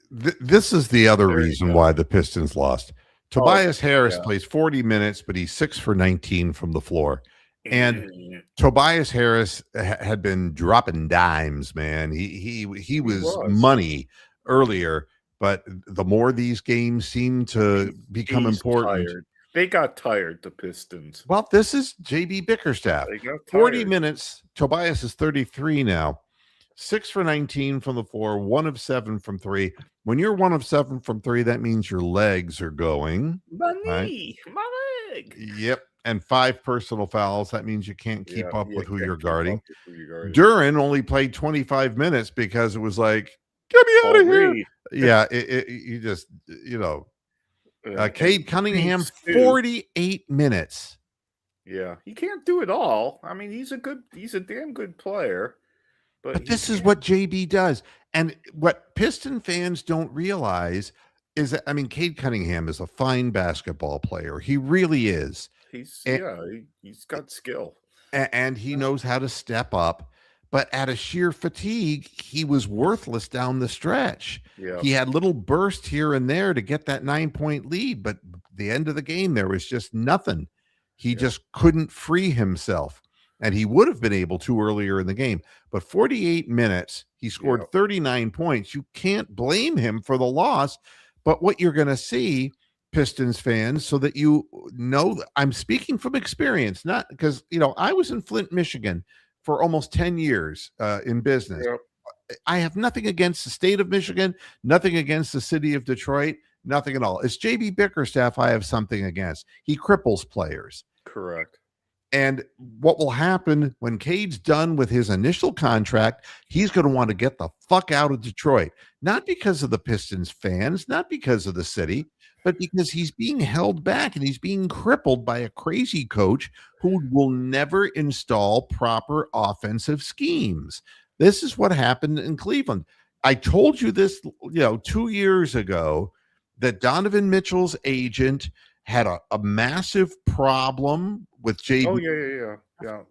This is the other reason why the Pistons lost. Tobias Harris plays 40 minutes, but he's 6 for 19 from the floor. And Tobias Harris had been dropping dimes, man. He was money earlier, but the more these games seem to become important, They got tired, the Pistons. Well, this is JB Bickerstaff. They got 40 tired. minutes. Tobias is 33 now. 6 for 19 from the floor, 1 of 7 from 3. When you're 1 of 7 from 3, that means your legs are going. My right? knee, my leg. Yep. And 5 personal fouls. That means you can't keep up with who you're guarding. Duran only played 25 minutes because it was like, get me out of here. Yeah, you just, Cade Cunningham, 48 minutes. Yeah, he can't do it all. I mean, he's a damn good player. But this is what JB does. And what Piston fans don't realize is that, I mean, Cade Cunningham is a fine basketball player. He really is. He's got skill. And he knows how to step up. But at a sheer fatigue, he was worthless down the stretch. Yeah. He had little bursts here and there to get that 9-point lead. But the end of the game, there was just nothing. He just couldn't free himself. And he would have been able to earlier in the game. But 48 minutes, he scored 39 points. You can't blame him for the loss. But what you're going to see, Pistons fans, so that you know, I'm speaking from experience, not because, I was in Flint, Michigan for almost 10 years in business. Yep. I have nothing against the state of Michigan, nothing against the city of Detroit, nothing at all. It's JB Bickerstaff I have something against. He cripples players. Correct. And what will happen when Cade's done with his initial contract, he's going to want to get the fuck out of Detroit. Not because of the Pistons fans, not because of the city, but because he's being held back and he's being crippled by a crazy coach who will never install proper offensive schemes. This is what happened in Cleveland. I told you this, 2 years ago, that Donovan Mitchell's agent had a massive problem with JB. Oh,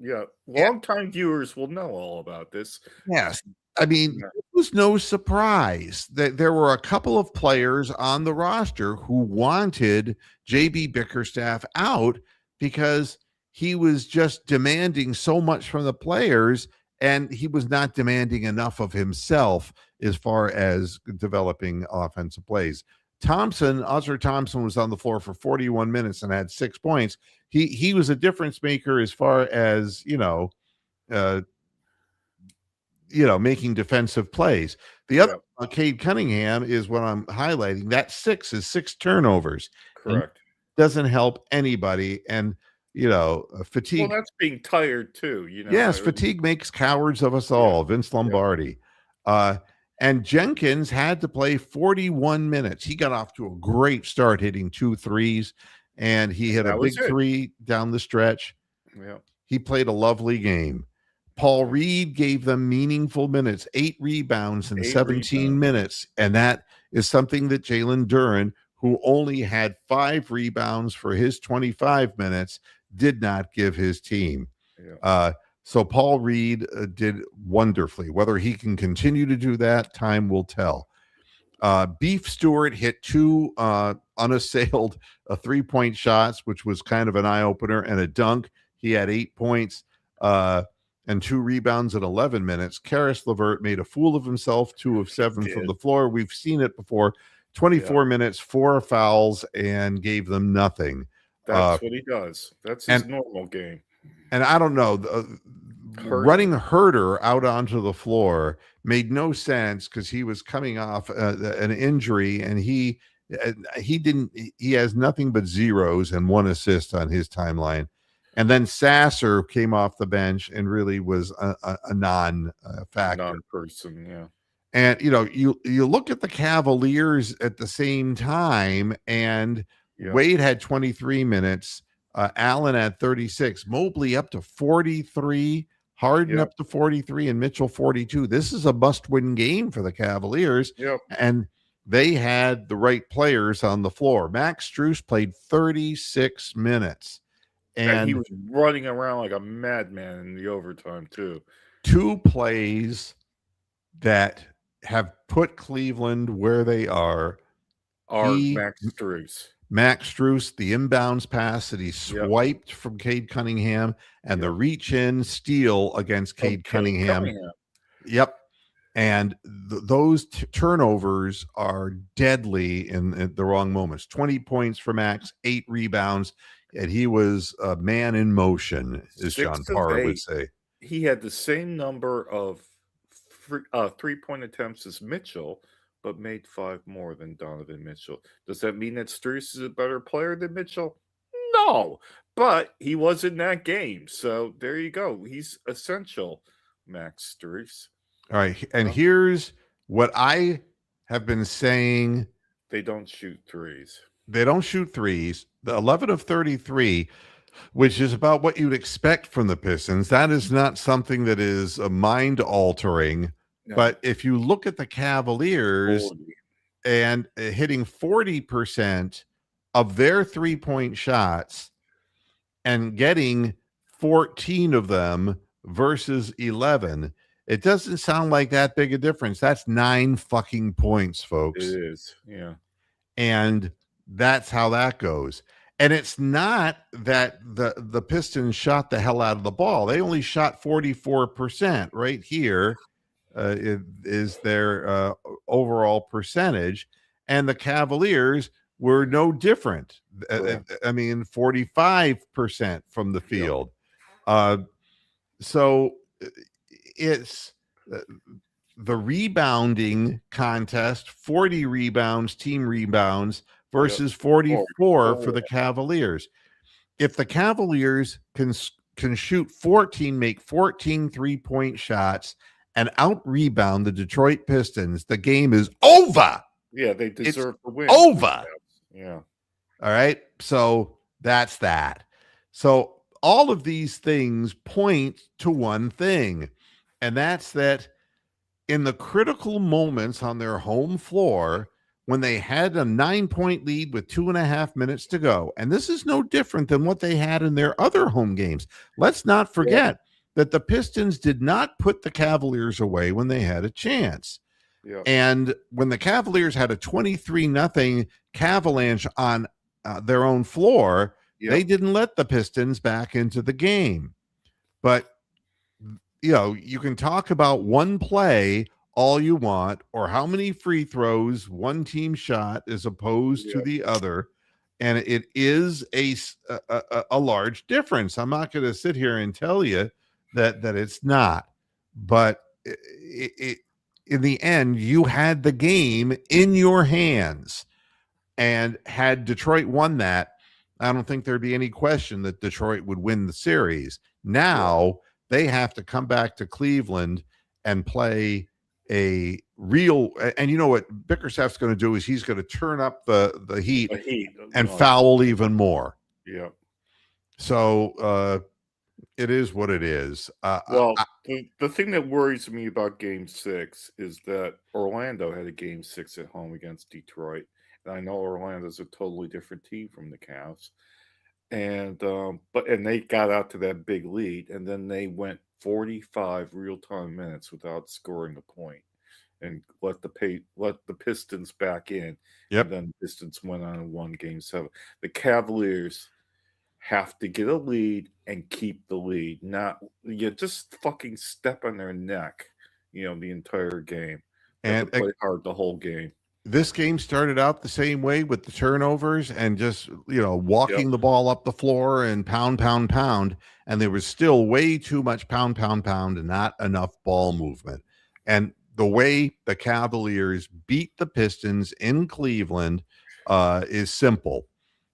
yeah. Longtime viewers will know all about this. Yes. I mean, it was no surprise that there were a couple of players on the roster who wanted JB Bickerstaff out because he was just demanding so much from the players and he was not demanding enough of himself as far as developing offensive plays. Oscar Thompson was on the floor for 41 minutes and had 6 points. He was a difference maker as far as, making defensive plays. The other, Cade Cunningham, is what I'm highlighting. That 6 is 6 turnovers. Correct. Doesn't help anybody. And, fatigue. Well, that's being tired too. Yes, fatigue makes cowards of us all. Vince Lombardi. And Jenkins had to play 41 minutes. He got off to a great start hitting 2 threes, and he hit a big 3 down the stretch. Yeah. He played a lovely game. Paul Reed gave them meaningful minutes, 8 rebounds in 17 minutes. And that is something that Jalen Duran, who only had 5 rebounds for his 25 minutes, did not give his team. Yeah. So Paul Reed did wonderfully. Whether he can continue to do that, time will tell. Beef Stewart hit 2 unassailed 3-point shots, which was kind of an eye-opener, and a dunk. He had 8 points and 2 rebounds in 11 minutes. Karis LeVert made a fool of himself, 2 of 7 from the floor. We've seen it before. 24 minutes, 4 fouls, and gave them nothing. That's what he does. That's his normal game. And I don't know, running Herter out onto the floor made no sense because he was coming off an injury, and he has nothing but zeros and 1 assist on his timeline. And then Sasser came off the bench and really was a non-factor. Non-person, yeah. And, you look at the Cavaliers at the same time, and Wade had 23 minutes. Allen at 36, Mobley up to 43, Harden up to 43, and Mitchell 42. This is a must-win game for the Cavaliers. Yep. And they had the right players on the floor. Max Strus played 36 minutes. And he was running around like a madman in the overtime, too. 2 plays that have put Cleveland where they are Max Strus. Max Strus, the inbounds pass that he swiped from Cade Cunningham, and the reach-in steal against Cade Cunningham. Yep. And those turnovers are deadly in the wrong moments. 20 points for Max, 8 rebounds, and he was a man in motion, as 6 John of Parr would 8. say. He had the same number of 3-point attempts as Mitchell, but made 5 more than Donovan Mitchell. Does that mean that Strus is a better player than Mitchell? No, but he was in that game. So there you go. He's essential, Max Strus. All right. And here's what I have been saying. They don't shoot threes. They don't shoot threes. The 11 of 33, which is about what you'd expect from the Pistons. That is not something that is mind altering. No. But if you look at the Cavaliers 40. and hitting 40% of their 3-point shots and getting 14 of them versus 11, it doesn't sound like that big a difference. That's 9 fucking points, folks. It is, yeah. And that's how that goes. And it's not that the Pistons shot the hell out of the ball. They only shot 44%. Right here is their overall percentage. And the Cavaliers were no different. I mean, 45% from the field. So it's the rebounding contest, 40 rebounds, team rebounds versus 44 for the Cavaliers. If the Cavaliers can shoot 14, make 14 3-point shots and out rebound the Detroit Pistons, the game is over. Yeah, they deserve to win. Over. Yeah. All right. So that's that. So all of these things point to one thing, and that's that in the critical moments on their home floor, when they had a 9-point lead with 2.5 minutes to go, and this is no different than what they had in their other home games. Let's not forget that the Pistons did not put the Cavaliers away when they had a chance. Yeah. And when the Cavaliers had a 23-0 Cavalanche on their own floor, they didn't let the Pistons back into the game. But, you know, you can talk about one play all you want, or how many free throws one team shot as opposed to the other. And it is a large difference. I'm not going to sit here and tell you that it's not. But in the end, you had the game in your hands. And had Detroit won that, I don't think there'd be any question that Detroit would win the series. Now they have to come back to Cleveland and play a real, and you know what Bickerstaff's going to do is he's going to turn up the heat and foul even more. Yeah. So it is what it is. The thing that worries me about Game 6 is that Orlando had a Game 6 at home against Detroit. And I know Orlando's a totally different team from the Cavs. And they got out to that big lead, and then they went 45 real-time minutes without scoring a point, and let the Pistons back in. Yep. And then the Pistons went on and won Game 7. The Cavaliers have to get a lead and keep the lead, not just fucking step on their neck, the entire game. They have to play hard the whole game. This game started out the same way with the turnovers and just, walking the ball up the floor and pound. And there was still way too much pound and not enough ball movement. And the way the Cavaliers beat the Pistons in Cleveland is simple.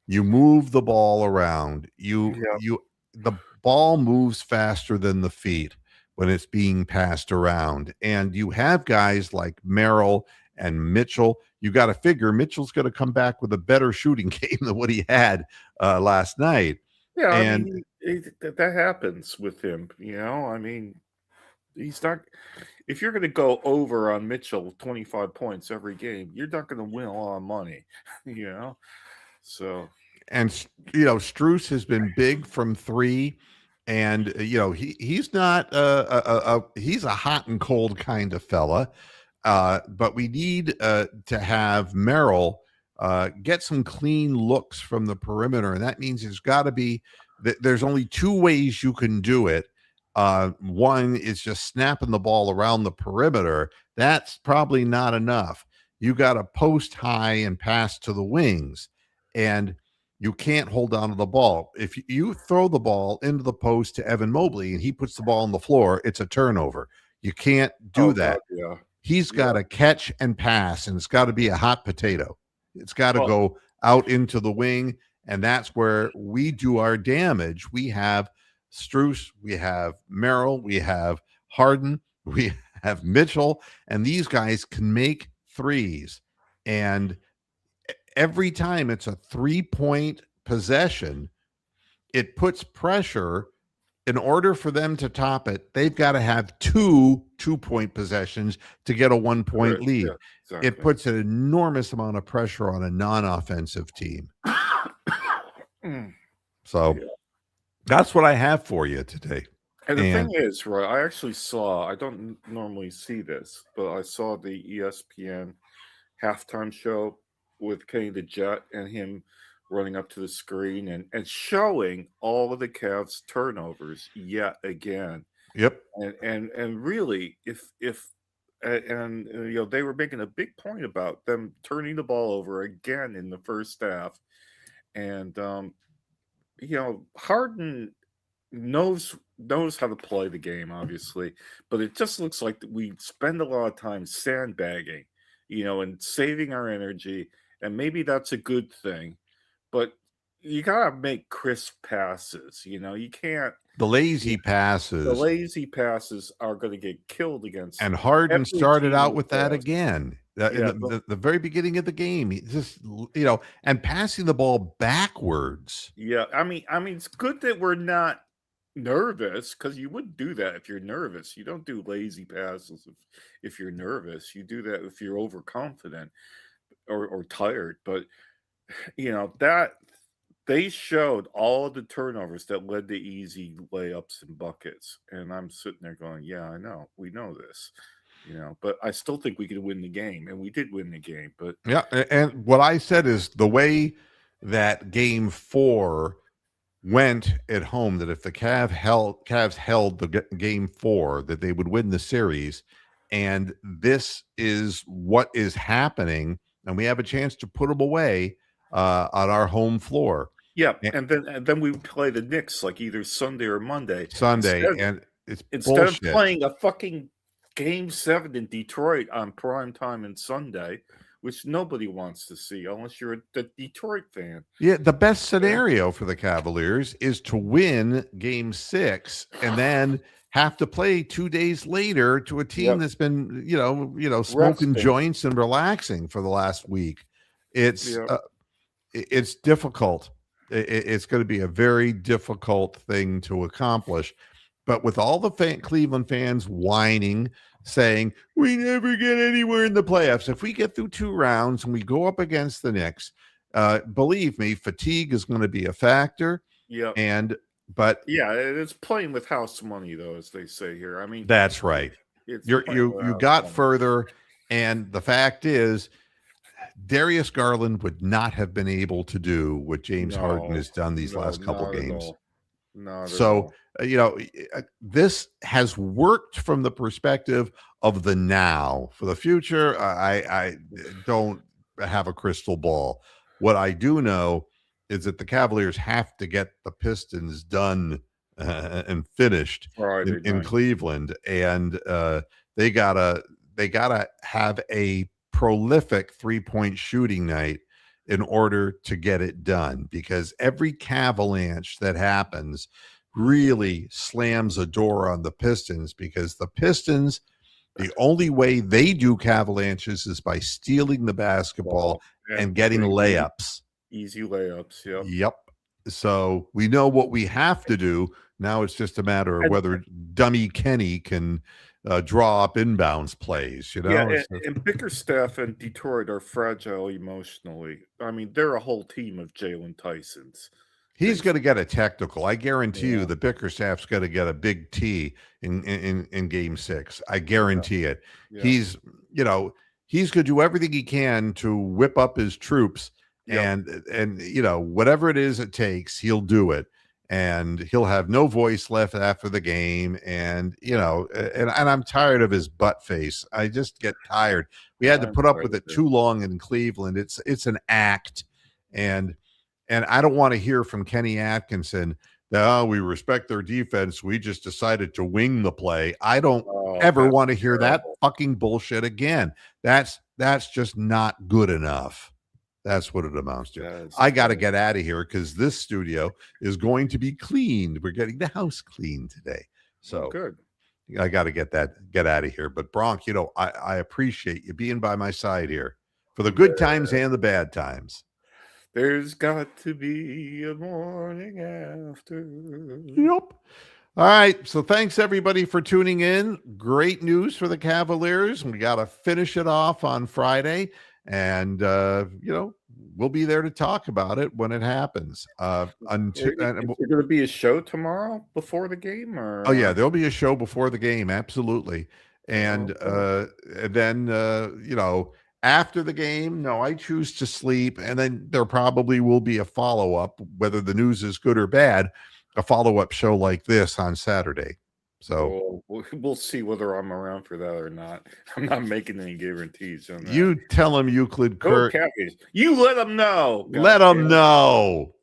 You move the ball around. The ball moves faster than the feet when it's being passed around. And you have guys like Merrill and Mitchell. You got to figure Mitchell's going to come back with a better shooting game than what he had last night. Yeah, I mean, that happens with him. I mean, he's not. If you're going to go over on Mitchell 25 points every game, you're not going to win a lot of money. So. And Strus has been big from 3. And he's not he's a hot and cold kind of fella. But we need to have Merrill get some clean looks from the perimeter. And that means there's got to be, there's only 2 ways you can do it. One is just snapping the ball around the perimeter. That's probably not enough. You got to post high and pass to the wings, and you can't hold on to the ball. If you throw the ball into the post to Evan Mobley and he puts the ball on the floor, it's a turnover. You can't do that. God, yeah. He's got to catch and pass, and it's got to be a hot potato. It's got to go out into the wing, and that's where we do our damage. We have Strus, we have Merrill, we have Harden, we have Mitchell, and these guys can make threes. And every time it's a 3-point possession, it puts pressure. In order for them to top it, they've got to have 2-point possessions to get a 1-point lead. Yeah, exactly. It puts an enormous amount of pressure on a non-offensive team. So that's what I have for you today. And the thing is, right, I actually saw, I don't normally see this, but I saw the ESPN halftime show with Kenny the Jet and him running up to the screen and showing all of the Cavs turnovers yet again. Yep. And really, if you know, they were making a big point about them turning the ball over again in the first half. And you know, Harden knows how to play the game, obviously, but it just looks like we spend a lot of time sandbagging, you know, and saving our energy, and maybe that's a good thing. But you gotta make crisp passes. You know, you can't. The lazy passes. The lazy passes are going to get killed against. And Harden started out with that again. In the very beginning of the game, he just, you know, and passing the ball backwards. Yeah, I mean, it's good that we're not nervous, because you wouldn't do that if you're nervous. You don't do lazy passes if you're nervous. You do that if you're overconfident or tired. But you know, that they showed all of the turnovers that led to easy layups and buckets. And I'm sitting there going, yeah, I know. We know this. You know, but I still think we could win the game. And we did win the game. But yeah, and what I said is the way that game 4 went at home, that if the Cavs held the game 4, that they would win the series. And this is what is happening. And we have a chance to put them away on our home floor. Yeah, and then we play the Knicks like either Sunday or Monday. And it's instead bullshit. of playing a fucking Game 7 in Detroit on prime time and Sunday, which nobody wants to see unless you're a Detroit fan. Yeah, the best scenario for the Cavaliers is to win Game 6 and then have to play 2 days later to a team that's been, you know, smoking joints and relaxing for the last week. It's difficult. It's going to be a very difficult thing to accomplish. But with all the Cleveland fans whining, saying, we never get anywhere in the playoffs. If we get through 2 rounds and we go up against the Knicks, believe me, fatigue is going to be a factor. Yeah. But it's playing with house money, though, as they say here. I mean, that's right. You got further. And the fact is, Darius Garland would not have been able to do what James Harden has done these last couple games. So, you know, this has worked from the perspective of the now. For the future, I don't have a crystal ball. What I do know is that the Cavaliers have to get the Pistons done and finished in Cleveland, and they gotta have a prolific 3-point shooting night in order to get it done, because every Cavalanche that happens really slams a door on the Pistons, because the Pistons, the only way they do Cavalanches is by stealing the basketball and getting layups. Easy layups, Yep. So we know what we have to do. Now it's just a matter of whether dummy Kenny can draw up inbounds plays, you know? Yeah, and Bickerstaff and Detroit are fragile emotionally. I mean, they're a whole team of Jalen Tysons. He's going to get a technical. I guarantee you the Bickerstaff's going to get a big T in Game 6. I guarantee it. Yeah. He's going to do everything he can to whip up his troops, and you know, whatever it is it takes, he'll do it. and he'll have no voice left after the game. And, and I'm tired of his butt face. I just get tired. We had to put up with it too long in Cleveland. It's an act. And I don't want to hear from Kenny Atkinson that, we respect their defense. We just decided to wing the play. I don't ever want to hear that fucking bullshit again. That's just not good enough. That's what it amounts to. I got to get out of here because this studio is going to be cleaned. We're getting the house cleaned today. So good. I got to get out of here. But Bronk, I appreciate you being by my side here for the good times and the bad times. There's got to be a morning after. Yep. All right. So thanks everybody for tuning in. Great news for the Cavaliers. We got to finish it off on Friday. And, we'll be there to talk about it when it happens. Is there going to be a show tomorrow before the game? Or? Oh, yeah, there'll be a show before the game. Absolutely. And then, after the game, no, I choose to sleep. And then there probably will be a follow-up, whether the news is good or bad, a follow-up show like this on Saturday. So we'll see whether I'm around for that or not. I'm not making any guarantees on that. You tell him, Euclid Kurt. You let them know. Let them know.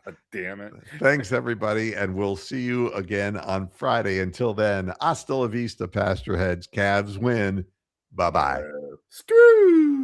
God damn it. Thanks, everybody. And we'll see you again on Friday. Until then, hasta la vista, Pastor Heads. Cavs win. Bye-bye. Screw.